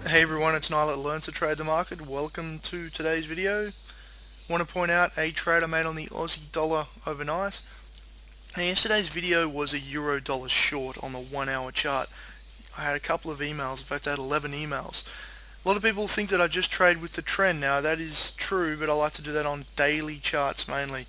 Hey everyone, it's Nial at Learn to Trade the Market. Welcome to today's video. Want to point out a trade I made on the Aussie dollar overnight. Now yesterday's video was a euro dollar short on the 1 hour chart. I had a couple of emails, in fact I had 11 emails. A lot of people think that I just trade with the trend. Now that is true, but I like to do that on daily charts mainly.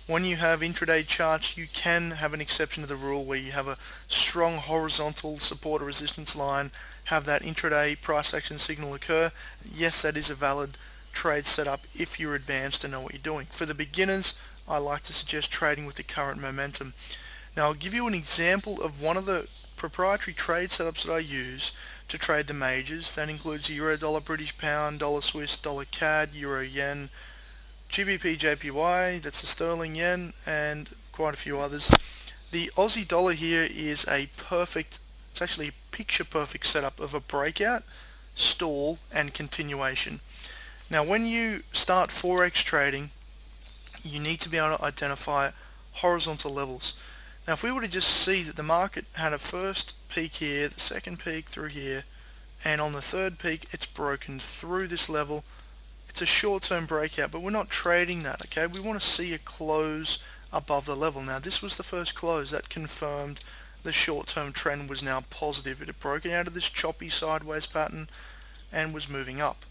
When you have intraday charts, you can have an exception to the rule where you have a strong horizontal support or resistance line, have that intraday price action signal occur. Yes, that is a valid trade setup if you're advanced and know what you're doing. For the beginners, I like to suggest trading with the current momentum. Now I'll give you an example of one of the proprietary trade setups that I use to trade the majors. That includes euro dollar, British pound, dollar Swiss, dollar CAD, euro yen, GBP JPY, that's the sterling yen, and quite a few others. The Aussie dollar here is it's actually a picture perfect setup of a breakout, stall, and continuation. Now when you start Forex trading, you need to be able to identify horizontal levels. Now if we were to just see that the market had a first peak here, the second peak through here, and on the third peak it's broken through this level. It's a short-term breakout, but we're not trading that, okay? We want to see a close above the level. Now this was the first close that confirmed the short-term trend was now positive. It had broken out of this choppy sideways pattern and was moving up.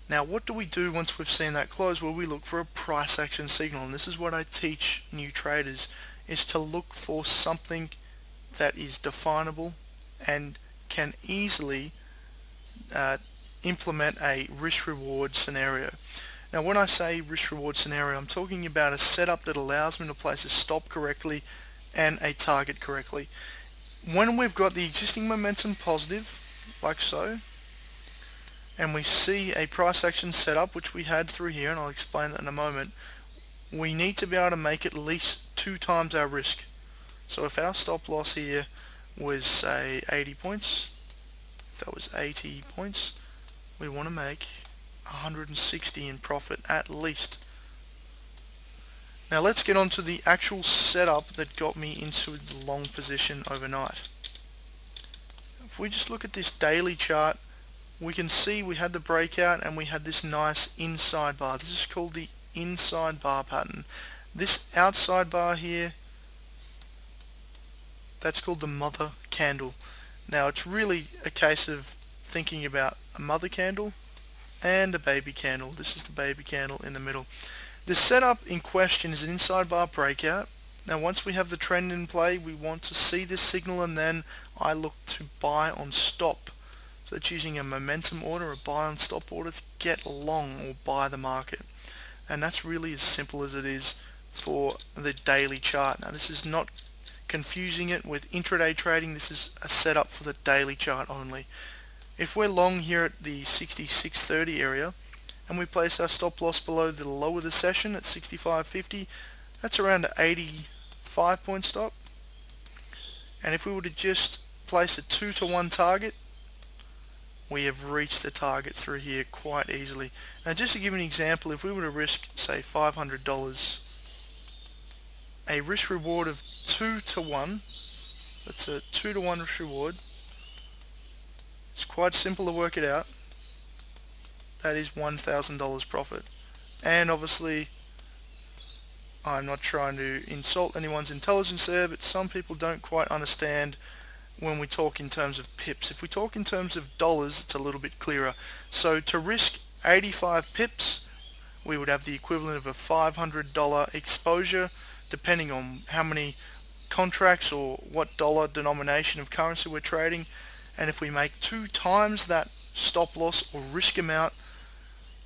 Now what do we do once we've seen that close? Well, we look for a price action signal, and this is what I teach new traders, is to look for something that is definable and can easily implement a risk-reward scenario. Now when I say risk-reward scenario, I'm talking about a setup that allows me to place a stop correctly and a target correctly. When we've got the existing momentum positive, like so, and we see a price action setup, which we had through here, and I'll explain that in a moment, we need to be able to make at least 2 times our risk. So if our stop loss here was, say, 80 points, if that was 80 points, we want to make 160 in profit at least. Now let's get on to the actual setup that got me into the long position overnight. If we just look at this daily chart, we can see we had the breakout and we had this nice inside bar. This is called the inside bar pattern. This outside bar here, that's called the mother candle. Now it's really a case of thinking about a mother candle and a baby candle. This is the baby candle in the middle. The setup in question is an inside bar breakout. Now once we have the trend in play, we want to see this signal, and then I look to buy on stop. So that's using a momentum order, a buy on stop order, to get long or buy the market. And that's really as simple as it is for the daily chart. Now this is not confusing it with intraday trading. This is a setup for the daily chart only. If we're long here at the 66.30 area and we place our stop loss below the low of the session at 65.50, that's around an 85 point stop. And if we were to just place a 2-to-1 target, we have reached the target through here quite easily. Now just to give an example, if we were to risk, say, $500, a risk reward of 2-to-1, that's a 2-to-1 risk reward. It's quite simple to work it out. That is $1,000 profit. And obviously, I'm not trying to insult anyone's intelligence there, but some people don't quite understand when we talk in terms of pips. If we talk in terms of dollars, it's a little bit clearer. So to risk 85 pips, we would have the equivalent of a $500 exposure, depending on how many contracts or what dollar denomination of currency we're trading. And if we make 2 times that stop loss or risk amount,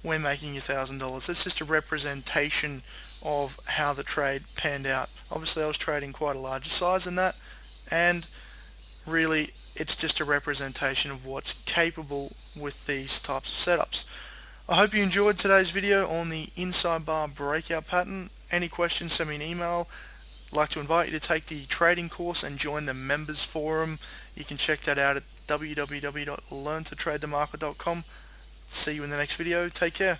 we're making $1,000. That's just a representation of how the trade panned out. Obviously I was trading quite a larger size than that, and really it's just a representation of what's capable with these types of setups. I hope you enjoyed today's video on the inside bar breakout pattern. Any questions, send me an email. I'd like to invite you to take the trading course and join the members forum. You can check that out at www.learntotradethemarket.com. See you in the next video. Take care.